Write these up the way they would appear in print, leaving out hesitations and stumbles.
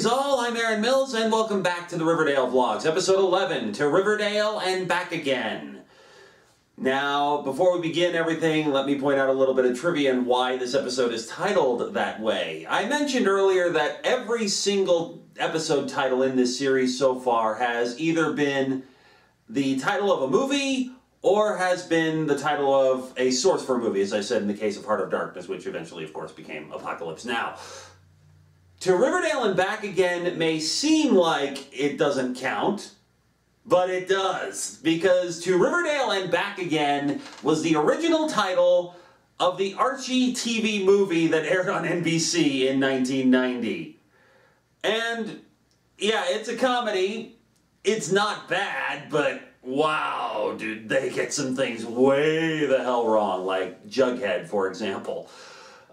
Greetings all, I'm Aaron Mills, and welcome back to the Riverdale Vlogs, episode 11, To Riverdale and Back Again. Now, before we begin everything, let me point out a little bit of trivia and why this episode is titled that way. I mentioned earlier that every single episode title in this series so far has either been the title of a movie or has been the title of a source for a movie, as I said in the case of Heart of Darkness, which eventually, of course, became Apocalypse Now. To Riverdale and Back Again may seem like it doesn't count, but it does, because To Riverdale and Back Again was the original title of the Archie TV movie that aired on NBC in 1990. And, yeah, it's a comedy. It's not bad, but wow, dude, they get some things way the hell wrong, like Jughead, for example.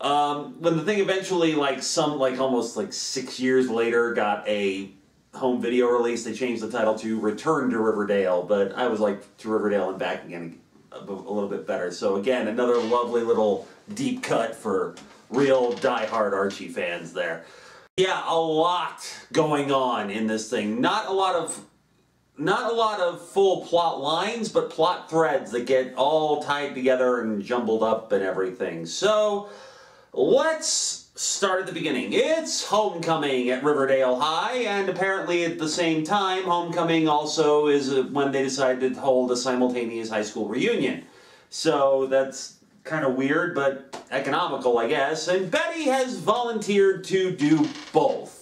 When the thing eventually, almost 6 years later, got a home video release, they changed the title to Return to Riverdale, but I was like, To Riverdale and Back Again a little bit better. So again, another lovely little deep cut for real die-hard Archie fans there. Yeah, a lot going on in this thing. Not a lot of full plot lines, but plot threads that get all tied together and jumbled up and everything. So, let's start at the beginning. It's homecoming at Riverdale High, and apparently at the same time, homecoming also is when they decided to hold a simultaneous high school reunion. So that's kind of weird, but economical, I guess. And Betty has volunteered to do both.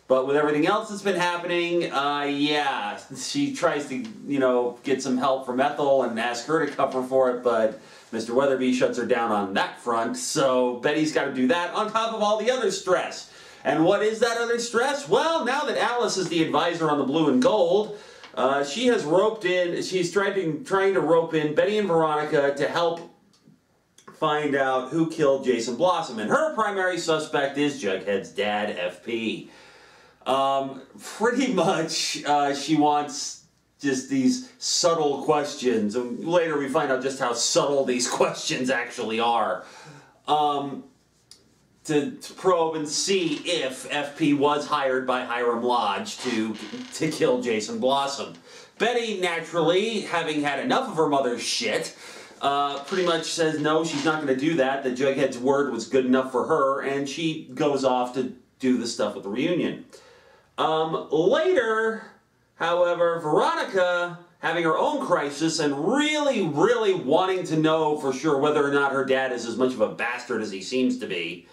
But with everything else that's been happening, yeah, she tries to, get some help from Ethel and ask her to cover for it, but Mr. Weatherby shuts her down on that front, so Betty's got to do that on top of all the other stress. And what is that other stress? Well, now that Alice is the advisor on the blue and gold, she has roped in, she's trying to rope in Betty and Veronica to help find out who killed Jason Blossom. And her primary suspect is Jughead's dad, FP. Pretty much, she wants just these subtle questions, and later we find out just how subtle these questions actually are, to probe and see if FP was hired by Hiram Lodge to kill Jason Blossom. Betty, naturally, having had enough of her mother's shit, pretty much says no, she's not going to do that, that Jughead's word was good enough for her, and she goes off to do the stuff with the reunion. Later, however, Veronica, having her own crisis and really, really wanting to know for sure whether or not her dad is as much of a bastard as he seems to be,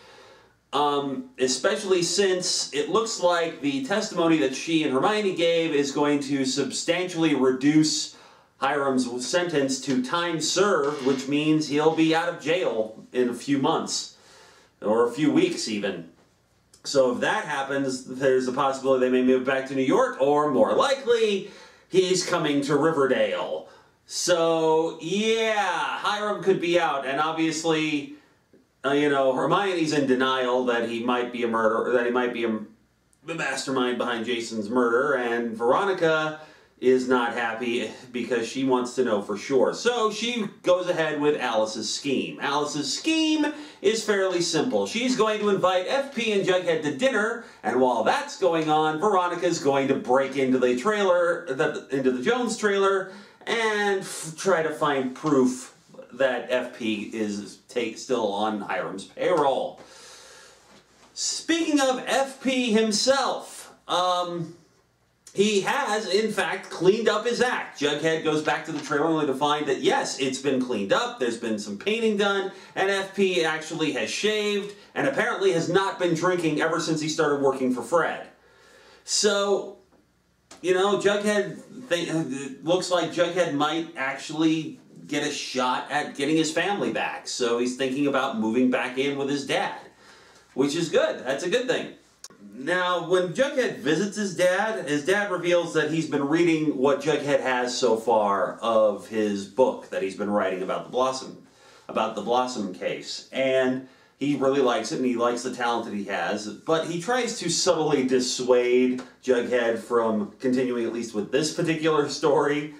especially since it looks like the testimony that she and Hermione gave is going to substantially reduce Hiram's sentence to time served, which means he'll be out of jail in a few months, or a few weeks even. So if that happens, there's a possibility they may move back to New York, or more likely, he's coming to Riverdale. So, yeah, Hiram could be out, and obviously, Hermione's in denial that he might be a murderer, that he might be the mastermind behind Jason's murder, and Veronica is not happy because she wants to know for sure. So she goes ahead with Alice's scheme. Alice's scheme is fairly simple. She's going to invite FP and Jughead to dinner, and while that's going on, Veronica's going to break into the trailer, into the Jones trailer, and try to find proof that FP is still on Hiram's payroll. Speaking of FP himself, he has, in fact, cleaned up his act. Jughead goes back to the trailer only to find that, yes, it's been cleaned up, there's been some painting done, and FP actually has shaved, and apparently has not been drinking ever since he started working for Fred. So, Jughead, looks like Jughead might actually get a shot at getting his family back. So he's thinking about moving back in with his dad, which is good. That's a good thing. Now, when Jughead visits his dad reveals that he's been reading what Jughead has so far of his book that he's been writing about the Blossom case. And he really likes it, and he likes the talent that he has, but he tries to subtly dissuade Jughead from continuing at least with this particular story,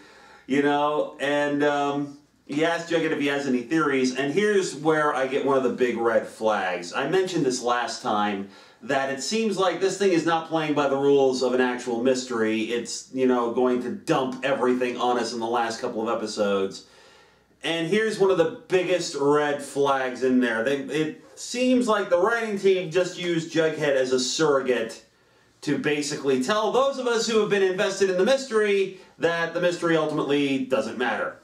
and he asks Jughead if he has any theories, and here's where I get one of the big red flags. I mentioned this last time, that it seems like this thing is not playing by the rules of an actual mystery. It's, you know, going to dump everything on us in the last couple of episodes. And here's one of the biggest red flags in there. It seems like the writing team just used Jughead as a surrogate to basically tell those of us who have been invested in the mystery that the mystery ultimately doesn't matter.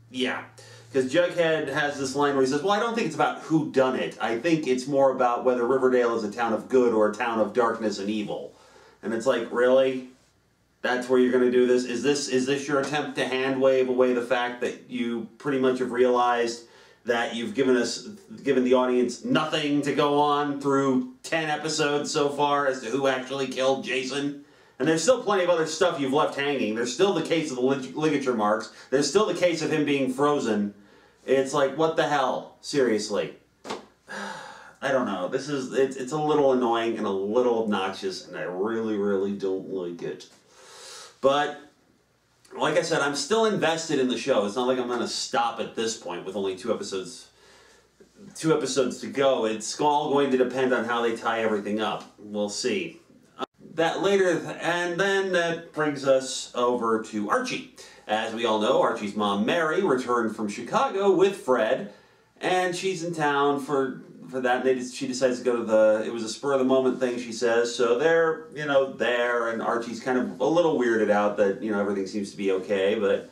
Yeah. Because Jughead has this line where he says, well, I don't think it's about who done it. I think it's more about whether Riverdale is a town of good or a town of darkness and evil. And it's like, really? That's where you're going to do this? Is this your attempt to hand wave away the fact that you pretty much have realized that you've given the audience nothing to go on through 10 episodes so far as to who actually killed Jason? And there's still plenty of other stuff you've left hanging. There's still the case of the ligature marks. There's still the case of him being frozen. It's like, what the hell? Seriously. I don't know. It's a little annoying and a little obnoxious, and I really, really don't like it. But, like I said, I'm still invested in the show. It's not like I'm going to stop at this point with only two episodes to go. It's all going to depend on how they tie everything up. We'll see. That later, and then that brings us over to Archie. As we all know, Archie's mom, Mary, returned from Chicago with Fred, and she's in town for that. She decides to go to it was a spur-of-the-moment thing, she says, so they're, you know, there, and Archie's kind of a little weirded out that, you know, everything seems to be okay, but,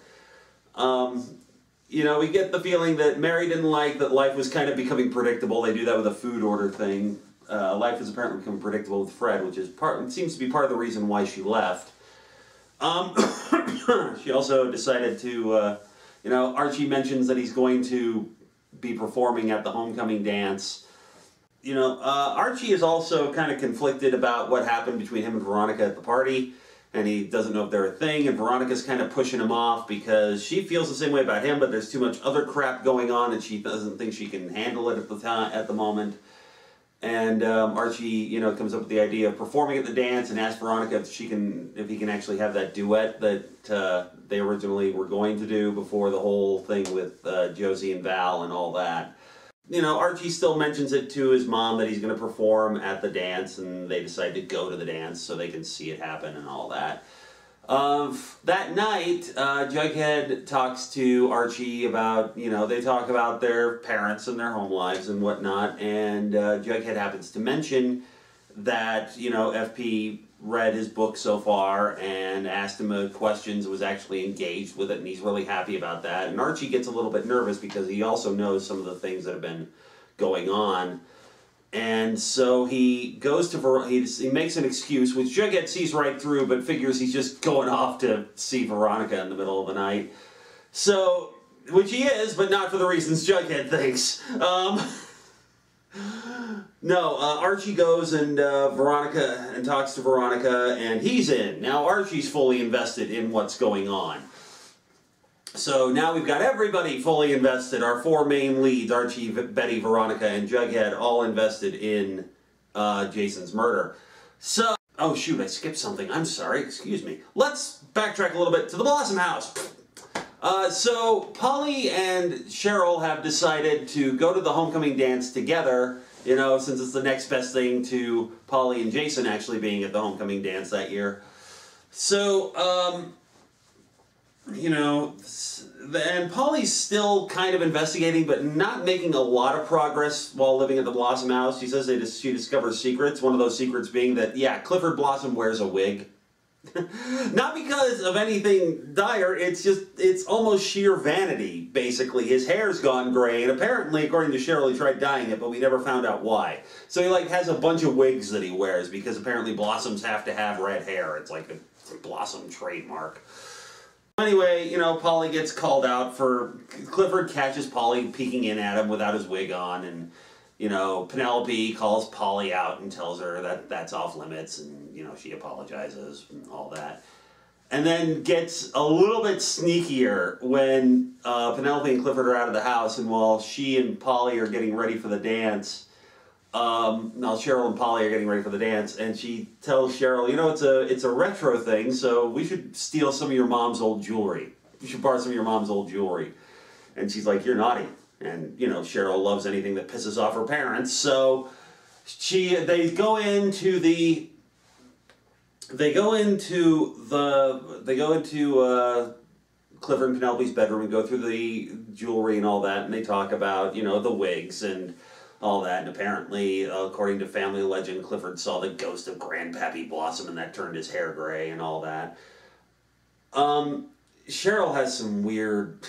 you know, we get the feeling that Mary didn't like that life was kind of becoming predictable. They do that with a food order thing. Life is apparently becoming predictable with Fred, which is seems to be part of the reason why she left. She also decided to, you know, Archie mentions that he's going to be performing at the homecoming dance. You know, Archie is also kind of conflicted about what happened between him and Veronica at the party, and he doesn't know if they're a thing, and Veronica's kind of pushing him off because she feels the same way about him, but there's too much other crap going on, and she doesn't think she can handle it at the moment. And Archie, you know, comes up with the idea of performing at the dance and asks Veronica if he can actually have that duet that they originally were going to do before the whole thing with Josie and Val and all that. You know, Archie still mentions it to his mom that he's going to perform at the dance, and they decide to go to the dance so they can see it happen and all that. That night, Jughead talks to Archie about, you know, they talk about their parents and their home lives and whatnot, and Jughead happens to mention that, you know, FP read his book so far and asked him questions, was actually engaged with it, and he's really happy about that. And Archie gets a little bit nervous because he also knows some of the things that have been going on. And so he goes to he makes an excuse, which Jughead sees right through, but figures he's just going off to see Veronica in the middle of the night. So, which he is, but not for the reasons Jughead thinks. No, Archie goes and talks to Veronica, and he's in. Now Archie's fully invested in what's going on. So now we've got everybody fully invested. Our four main leads, Archie, Betty, Veronica, and Jughead, all invested in Jason's murder. So, oh shoot, I skipped something. I'm sorry, excuse me. Let's backtrack a little bit to the Blossom House. So Polly and Cheryl have decided to go to the homecoming dance together, you know, since it's the next best thing to Polly and Jason actually being at the homecoming dance that year. So, you know, and Polly's still kind of investigating, but not making a lot of progress while living at the Blossom House. She says she discovers secrets, one of those secrets being that, yeah, Clifford Blossom wears a wig. Not because of anything dire, it's almost sheer vanity, basically. His hair's gone gray, and apparently, according to Cheryl, he tried dyeing it, but we never found out why. So he, like, has a bunch of wigs that he wears, because apparently Blossoms have to have red hair. It's like a Blossom trademark. Anyway, you know, Polly gets called out for... Clifford catches Polly peeking in at him without his wig on, and, you know, Penelope calls Polly out and tells her that that's off limits, and, you know, she apologizes and all that. And then gets a little bit sneakier when Penelope and Clifford are out of the house, and while she and Polly are getting ready for the dance... now Cheryl and Polly are getting ready for the dance, and she tells Cheryl, you know, it's a retro thing, so we should steal some of your mom's old jewelry. should borrow some of your mom's old jewelry. And she's like, you're naughty. And, you know, Cheryl loves anything that pisses off her parents. So they go into Clifford and Penelope's bedroom and go through the jewelry and all that, and they talk about, you know, the wigs and all that. And apparently, according to family legend, Clifford saw the ghost of Grandpappy Blossom, and that turned his hair gray and all that. Cheryl has some weird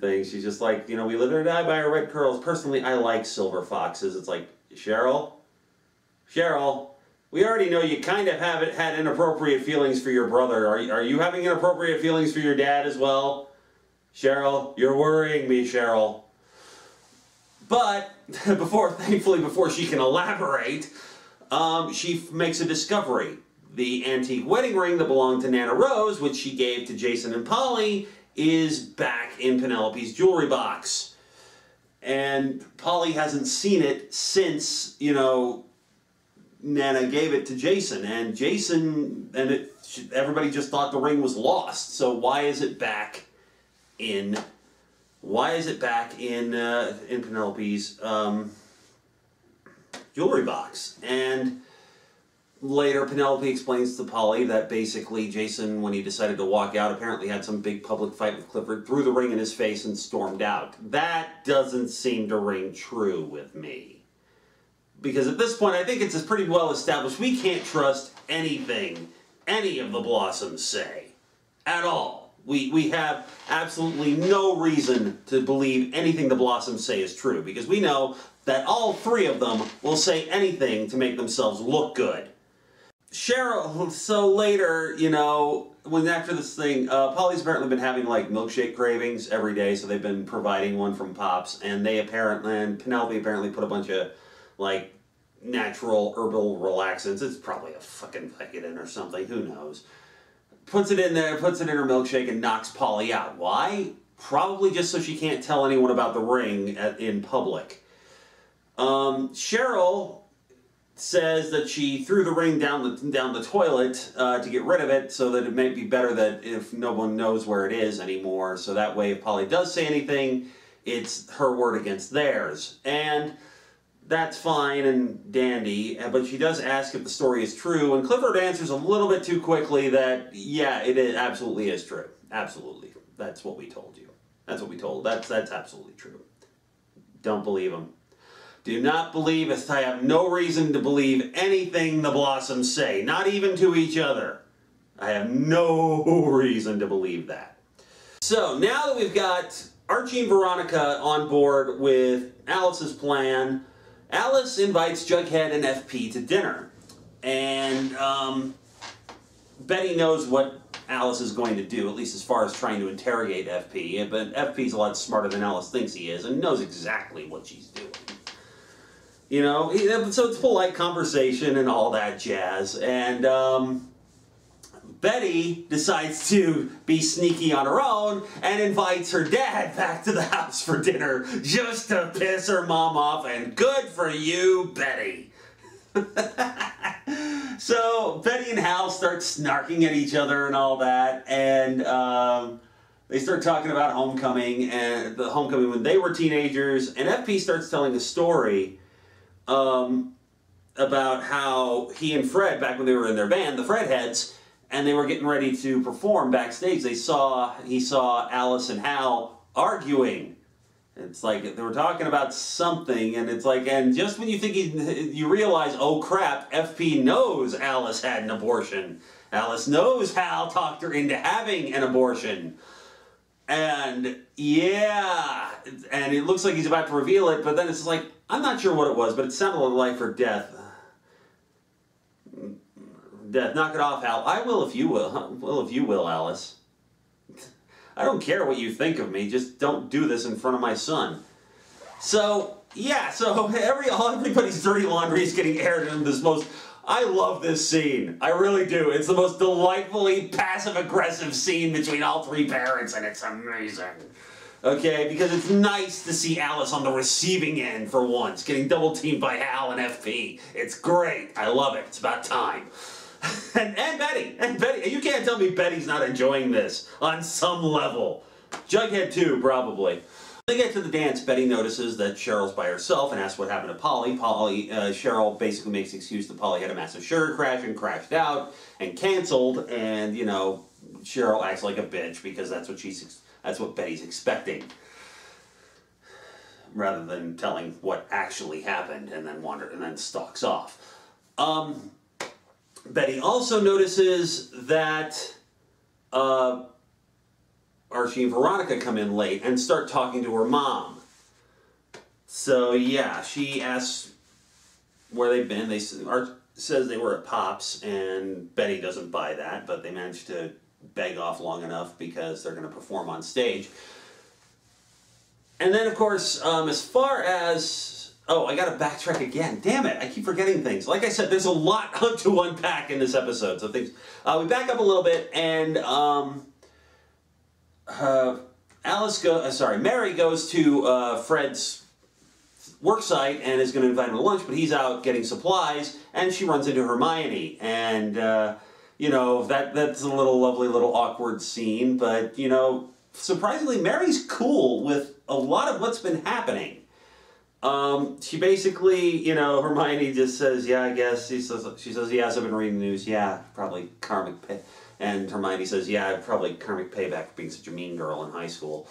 things. She's just like, you know, we live or die by our red curls. Personally, I like silver foxes. It's like, Cheryl, we already know you kind of had inappropriate feelings for your brother. Are you having inappropriate feelings for your dad as well? Cheryl, you're worrying me, Cheryl. But thankfully, before she can elaborate, she makes a discovery. The antique wedding ring that belonged to Nana Rose, which she gave to Jason and Polly, is back in Penelope's jewelry box. And Polly hasn't seen it since, you know, Nana gave it to Jason. And everybody just thought the ring was lost. So why is it back in Penelope's jewelry box? And later, Penelope explains to Polly that basically Jason, when he decided to walk out, apparently had some big public fight with Clifford, threw the ring in his face and stormed out. That doesn't seem to ring true with me. Because at this point, I think it's pretty well established we can't trust anything any of the Blossoms say. At all. We have absolutely no reason to believe anything the Blossoms say is true. Because we know that all three of them will say anything to make themselves look good. Cheryl, so later, you know, after this thing, Polly's apparently been having, like, milkshake cravings every day, so they've been providing one from Pops, and Penelope apparently put a bunch of, like, natural herbal relaxants. It's probably a fucking Vicodin or something, who knows. Puts it in her milkshake and knocks Polly out. Why? Probably just so she can't tell anyone about the ring in public. Cheryl says that she threw the ring down the toilet to get rid of it, so that it may be better that if no one knows where it is anymore, so that way if Polly does say anything, it's her word against theirs. And that's fine and dandy, but she does ask if the story is true, and Clifford answers a little bit too quickly that, yeah, it absolutely is true. Absolutely. That's what we told you. That's what we told. That's absolutely true. Don't believe him. Do not believe it. I have no reason to believe anything the Blossoms say, not even to each other. I have no reason to believe that. So now that we've got Archie and Veronica on board with Alice's plan, Alice invites Jughead and FP to dinner. And Betty knows what Alice is going to do, at least as far as trying to interrogate FP. But FP's a lot smarter than Alice thinks he is and knows exactly what she's doing. You know, so it's polite conversation and all that jazz. And Betty decides to be sneaky on her own and invites her dad back to the house for dinner just to piss her mom off. And good for you, Betty. So Betty and Hal start snarking at each other and all that. And they start talking about homecoming and the homecoming when they were teenagers. And FP starts telling a story about how he and Fred, back when they were in their band, the Fredheads, and they were getting ready to perform backstage, he saw Alice and Hal arguing. It's like they were talking about something, and it's like, and just when you think you realize, oh crap, FP knows Alice had an abortion. Alice knows Hal talked her into having an abortion. And yeah, and it looks like he's about to reveal it, but then it's like, I'm not sure what it was, but it sounded like life or death. Death, knock it off, Hal. I will if you will. Well, if you will, Alice. I don't care what you think of me, just don't do this in front of my son. So, yeah, so everybody's dirty laundry is getting aired in this I love this scene. I really do. It's the most delightfully passive-aggressive scene between all three parents, and it's amazing. Okay, because it's nice to see Alice on the receiving end for once, getting double-teamed by Hal and FP. It's great. I love it. It's about time. and Betty. You can't tell me Betty's not enjoying this on some level. Jughead too, probably. When they get to the dance, Betty notices that Cheryl's by herself and asks what happened to Polly. Cheryl basically makes the excuse that Polly had a massive sugar crash and crashed out and canceled, and, you know, Cheryl acts like a bitch because that's what Betty's expecting, rather than telling what actually happened and then stalks off. Betty also notices that Archie and Veronica come in late and start talking to her mom. So yeah, she asks where they've been. Archie says they were at Pop's, and Betty doesn't buy that, but they managed to beg off long enough because they're going to perform on stage. And then, of course, as far as... Oh, I got to backtrack again. Damn it, I keep forgetting things. Like I said, there's a lot to unpack in this episode. So things... we back up a little bit, and... Mary goes to Fred's work site and is going to invite him to lunch, but he's out getting supplies, and she runs into Hermione, and you know, that's a lovely little awkward scene, but you know, surprisingly, Mary's cool with a lot of what's been happening. She basically, you know, Hermione just says, yeah, I guess, she says, yes, I've been reading the news, yeah, probably karmic pay. And Hermione says, yeah, probably karmic payback for being such a mean girl in high school.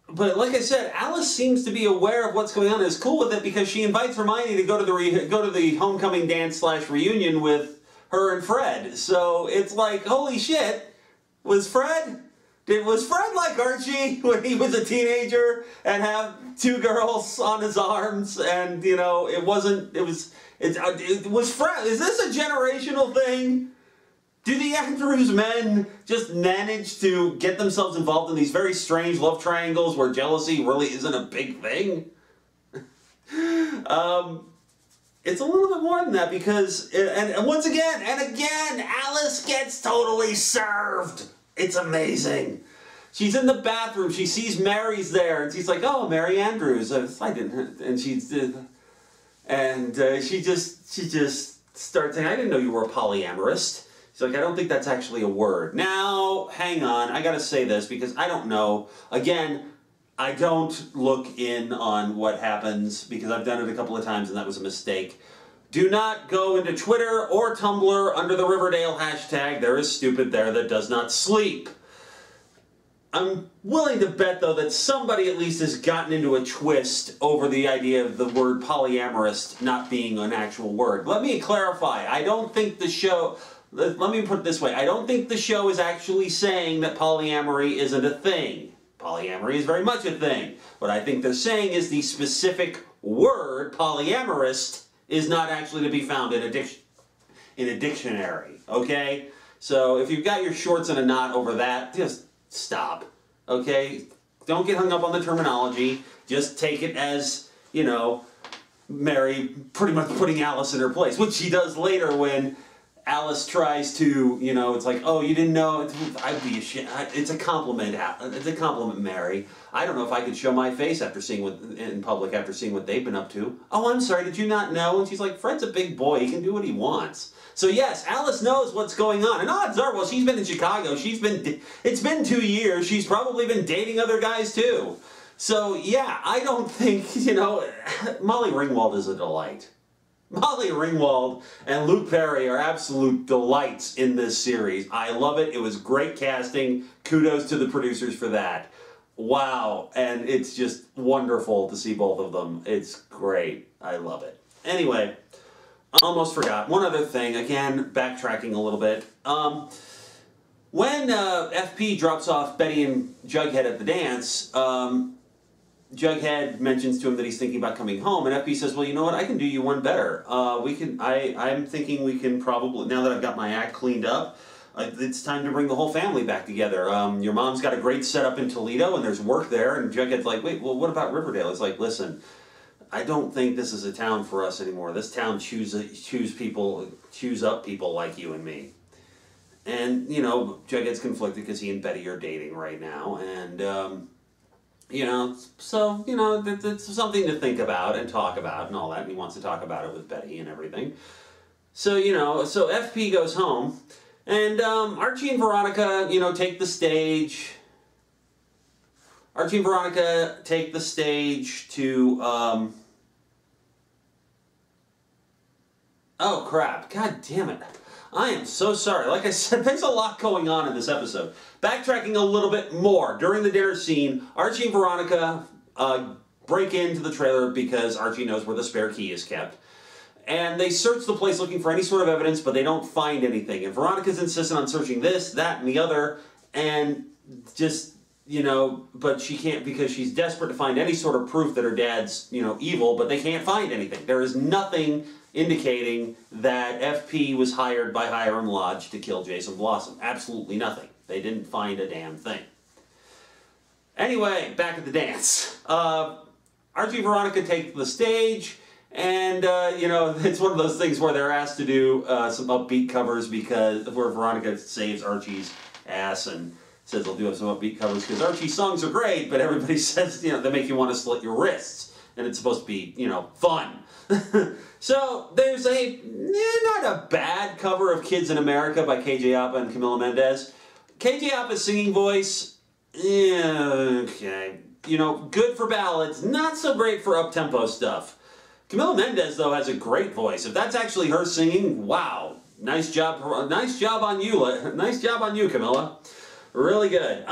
But like I said, Alice seems to be aware of what's going on and is cool with it because she invites Hermione to go to the homecoming dance / reunion with her and Fred. So it's like, holy shit, was Fred like Archie when he was a teenager and have two girls on his arms? And, you know, it was Fred. Is this a generational thing? Do the Andrews men just manage to get themselves involved in these very strange love triangles where jealousy really isn't a big thing? It's a little bit more than that because, and once again, Alice gets totally served. It's amazing. She's in the bathroom, she sees Mary's there, and she's like, oh, Mary Andrews, I didn't, and she just starts saying, I didn't know you were a polyamorist. She's like, I don't think that's actually a word. Now, hang on, I gotta say this because I don't know. Again, I don't look in on what happens because I've done it a couple of times and that was a mistake. Do not go into Twitter or Tumblr under the Riverdale hashtag. There is stupid there that does not sleep. I'm willing to bet, though, that somebody at least has gotten into a twist over the idea of the word polyamorist not being an actual word. Let me clarify. I don't think the show... Let me put it this way. I don't think the show is actually saying that polyamory isn't a thing. Polyamory is very much a thing. What I think they're saying is the specific word, polyamorist, is not actually to be found in a dictionary, okay? So if you've got your shorts in a knot over that, just stop, okay? Don't get hung up on the terminology. Just take it as, you know, Mary pretty much putting Alice in her place, which she does later when Alice tries to, you know, it's like, oh, you didn't know, I'd be ashamed. It's a compliment, Mary. I don't know if I could show my face in public after seeing what they've been up to. Oh, I'm sorry, did you not know? And she's like, Fred's a big boy, he can do what he wants. So yes, Alice knows what's going on, and odds are, well, she's been in Chicago, it's been 2 years, she's probably been dating other guys too. So yeah, I don't think, you know, Molly Ringwald is a delight. Molly Ringwald and Luke Perry are absolute delights in this series. I love it. It was great casting. Kudos to the producers for that. Wow. And it's just wonderful to see both of them. It's great. I love it. Anyway, almost forgot. One other thing. Again, backtracking a little bit. When FP drops off Betty and Jughead at the dance, Jughead mentions to him that he's thinking about coming home, and FP says, well, you know what, I can do you one better. I'm thinking we can probably, now that I've got my act cleaned up, it's time to bring the whole family back together. Your mom's got a great setup in Toledo, and there's work there, and Jughead's like, wait, well, what about Riverdale? It's like, listen, I don't think this is a town for us anymore. This town chews up people like you and me. And, you know, Jughead's conflicted because he and Betty are dating right now, and, you know, so, you know, it's something to think about and talk about and all that, and he wants to talk about it with Betty and everything. So, you know, so FP goes home, and Archie and Veronica, you know, take the stage, Archie and Veronica take the stage to, oh crap, god damn it. I am so sorry. Like I said, there's a lot going on in this episode. Backtracking a little bit more, during the dinner scene, Archie and Veronica break into the trailer because Archie knows where the spare key is kept. And they search the place looking for any sort of evidence, but they don't find anything. And Veronica's insistent on searching this, that, and the other, and just, you know, but she can't because she's desperate to find any sort of proof that her dad's, you know, evil, but they can't find anything. There is nothing indicating that FP was hired by Hiram Lodge to kill Jason Blossom. Absolutely nothing. They didn't find a damn thing. Anyway, back at the dance. Archie and Veronica take the stage, and, you know, it's one of those things where they're asked to do some upbeat covers where Veronica saves Archie's ass and says they'll do some upbeat covers because Archie's songs are great, but everybody says, you know, they make you want to slit your wrists, and it's supposed to be, you know, fun. So there's not a bad cover of Kids in America by KJ Apa and Camila Mendez. KJ Apa's singing voice, yeah, okay. You know, good for ballads, not so great for up-tempo stuff. Camila Mendez, though, has a great voice. If that's actually her singing, wow. Nice job on you. Nice job on you, Camila. Really good.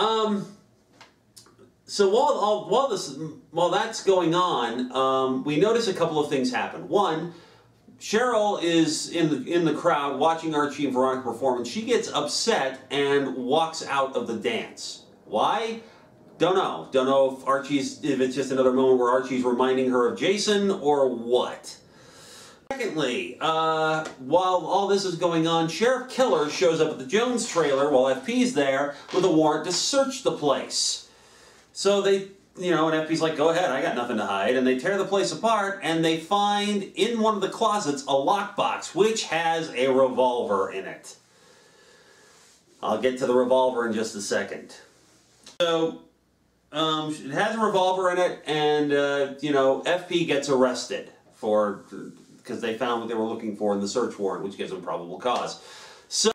So while that's going on, we notice a couple of things happen. One, Cheryl is in the crowd watching Archie and Veronica perform, and she gets upset and walks out of the dance. Why? Don't know. Don't know if it's just another moment where Archie's reminding her of Jason or what. Secondly, while all this is going on, Sheriff Killer shows up at the Jones trailer while FP's there with a warrant to search the place. So they, you know, and FP's like, go ahead, I got nothing to hide. And they tear the place apart, and they find in one of the closets a lockbox, which has a revolver in it. I'll get to the revolver in just a second. So, it has a revolver in it, and, you know, FP gets arrested because they found what they were looking for in the search warrant, which gives them probable cause. So,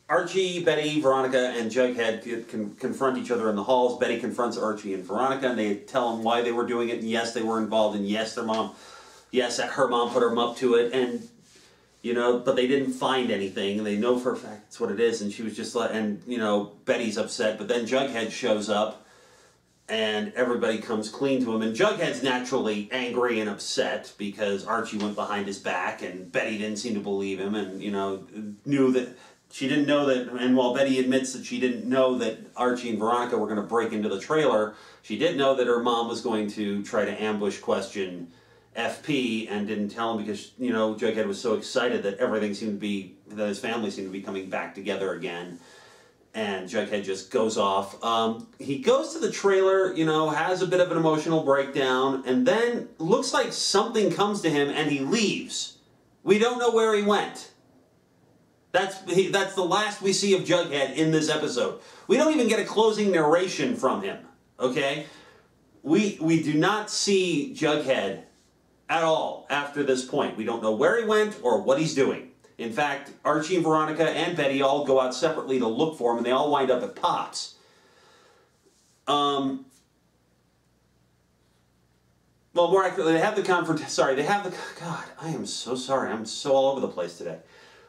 Archie, Betty, Veronica, and Jughead confront each other in the halls. Betty confronts Archie and Veronica, and they tell them why they were doing it, and yes, they were involved, and yes, her mom put them up to it, and, you know, but they didn't find anything, and they know for a fact that's what it is, and she was just like, and, you know, Betty's upset, but then Jughead shows up, and everybody comes clean to him, and Jughead's naturally angry and upset because Archie went behind his back, and Betty didn't seem to believe him, and, you know, she didn't know that, and while Betty admits that she didn't know that Archie and Veronica were going to break into the trailer, she did know that her mom was going to try to ambush question FP and didn't tell him because, you know, Jughead was so excited that that his family seemed to be coming back together again. And Jughead just goes off. He goes to the trailer, you know, has a bit of an emotional breakdown, and then looks like something comes to him and he leaves. We don't know where he went. That's the last we see of Jughead in this episode. We don't even get a closing narration from him, okay? We do not see Jughead at all after this point. We don't know where he went or what he's doing. In fact, Archie and Veronica and Betty all go out separately to look for him, and they all wind up at Pop's. Well, more accurately, God, I am so sorry. I'm so all over the place today.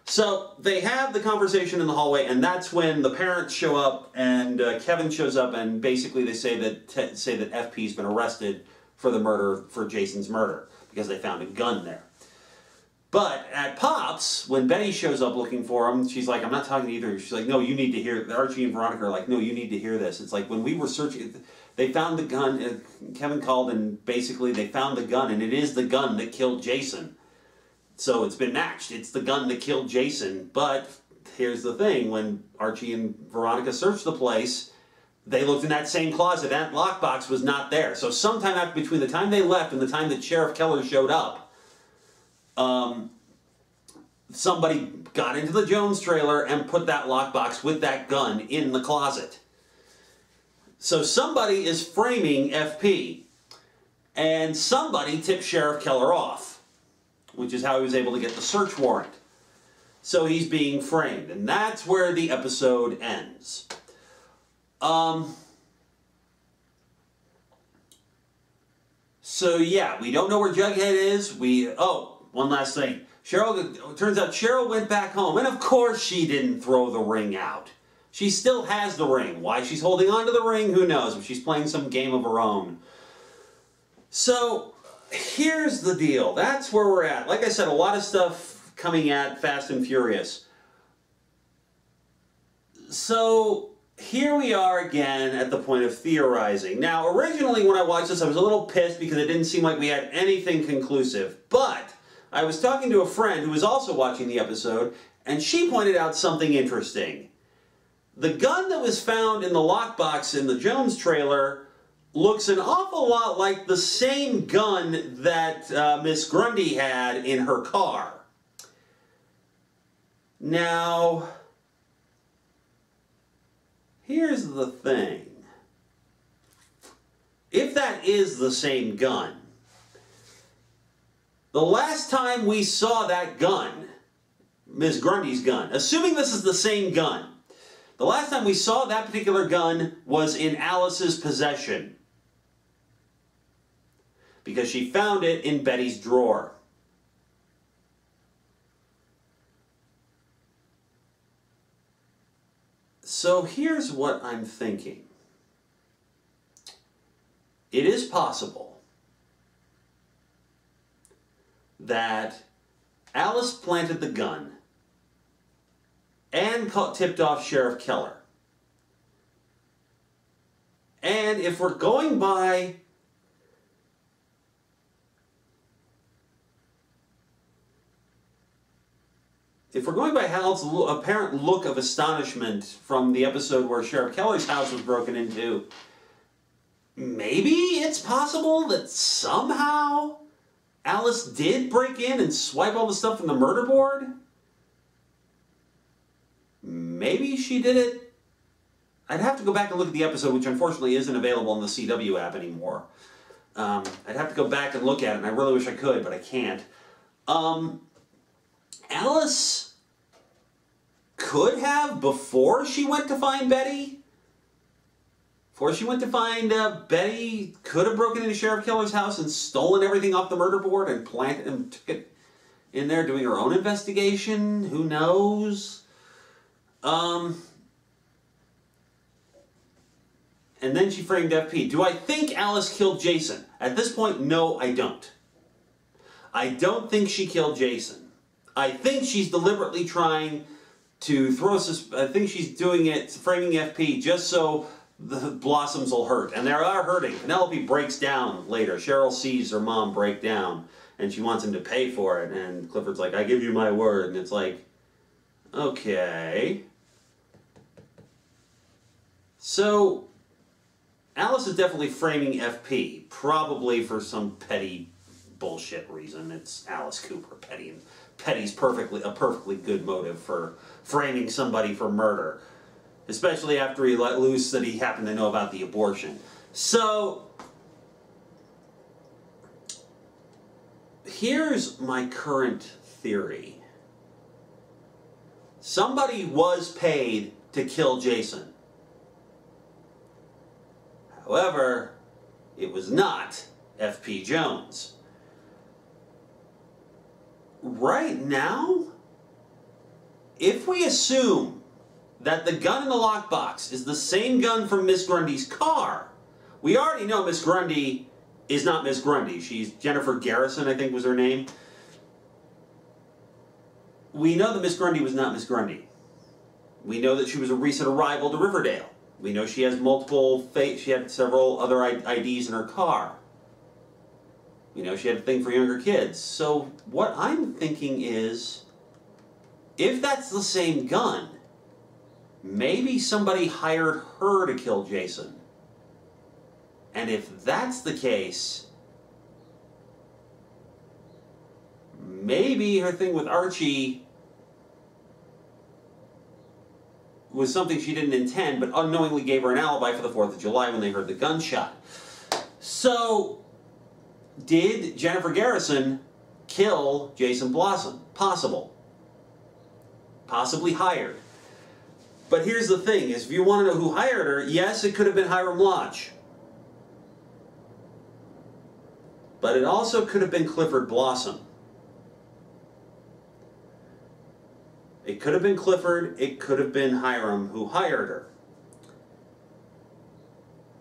So, they have the conversation in the hallway, and that's when the parents show up, and Kevin shows up, and basically they say that FP's been arrested for Jason's murder, because they found a gun there. But at Pop's, when Betty shows up looking for him, she's like, I'm not talking to either of you. She's like, no, you need to hear, Archie and Veronica are like, no, you need to hear this. It's like, when we were searching, they found the gun, Kevin called, and basically they found the gun, and it is the gun that killed Jason. So it's been matched. It's the gun that killed Jason. But here's the thing. When Archie and Veronica searched the place, they looked in that same closet. That lockbox was not there. So sometime between the time they left and the time that Sheriff Keller showed up, somebody got into the Jones trailer and put that lockbox with that gun in the closet. So somebody is framing FP. And somebody tipped Sheriff Keller off, which is how he was able to get the search warrant. So he's being framed, and that's where the episode ends. So yeah, we don't know where Jughead is. Oh, one last thing. It turns out Cheryl went back home, and of course she didn't throw the ring out. She still has the ring. Why she's holding on to the ring, who knows? But she's playing some game of her own. So here's the deal. That's where we're at. Like I said, a lot of stuff coming at Fast and Furious. So here we are again at the point of theorizing. Now, originally when I watched this, I was a little pissed because it didn't seem like we had anything conclusive. But I was talking to a friend who was also watching the episode, and she pointed out something interesting. The gun that was found in the lockbox in the Jones trailer looks an awful lot like the same gun that Miss Grundy had in her car. Now, here's the thing. If that is the same gun, the last time we saw that gun, Miss Grundy's gun, assuming this is the same gun, the last time we saw that particular gun was in Alice's possession. Because she found it in Betty's drawer. So here's what I'm thinking. It is possible that Alice planted the gun and tipped off Sheriff Keller. And if we're going by Hal's apparent look of astonishment from the episode where Sheriff Keller's house was broken into, maybe it's possible that somehow Alice did break in and swipe all the stuff from the murder board? Maybe she did it. I'd have to go back and look at the episode, which unfortunately isn't available on the CW app anymore. I'd have to go back and look at it, and I really wish I could, but I can't. Alice could have, before she went to find Betty, Betty could have broken into Sheriff Keller's house and stolen everything off the murder board and planted and took it in there doing her own investigation. Who knows? And then she framed FP. Do I think Alice killed Jason? At this point, no, I don't. I don't think she killed Jason. I think she's deliberately trying to I think she's doing it, framing FP, just so the Blossoms will hurt. And they are hurting. Penelope breaks down later. Cheryl sees her mom break down, and she wants him to pay for it. And Clifford's like, I give you my word. And it's like, okay. So, Alice is definitely framing FP, probably for some petty bullshit reason. It's Alice Cooper. Petty's a perfectly good motive for framing somebody for murder, especially after he let loose that he happened to know about the abortion. So, here's my current theory. Somebody was paid to kill Jason. However, it was not F.P. Jones. Right now, if we assume that the gun in the lockbox is the same gun from Miss Grundy's car, we already know Miss Grundy is not Miss Grundy. She's Jennifer Garrison, I think was her name. We know that Miss Grundy was not Miss Grundy. We know that she was a recent arrival to Riverdale. We know she has she had several other IDs in her car. We know she had a thing for younger kids. So what I'm thinking is, if that's the same gun, maybe somebody hired her to kill Jason. And if that's the case, maybe her thing with Archie was something she didn't intend, but unknowingly gave her an alibi for the 4th of July when they heard the gunshot. So, did Jennifer Garrison kill Jason Blossom? Possible. Possibly hired. But here's the thing, is if you want to know who hired her, yes, it could have been Hiram Lodge. But it also could have been Clifford Blossom. It could have been Clifford, it could have been Hiram who hired her.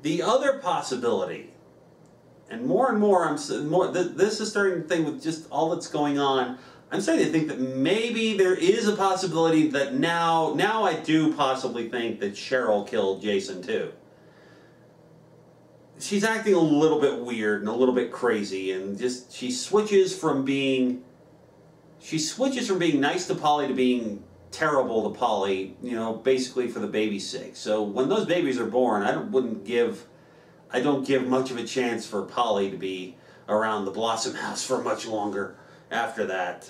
The other possibility, and more, this is starting to think with just all that's going on, I'm starting to think that maybe there is a possibility that now I do possibly think that Cheryl killed Jason too. She's acting a little bit weird and a little bit crazy, and just she switches from being nice to Polly to being terrible to Polly, you know, basically for the baby's sake. So when those babies are born, I don't give much of a chance for Polly to be around the Blossom house for much longer after that.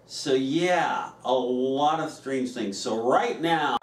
So yeah, a lot of strange things. So right now,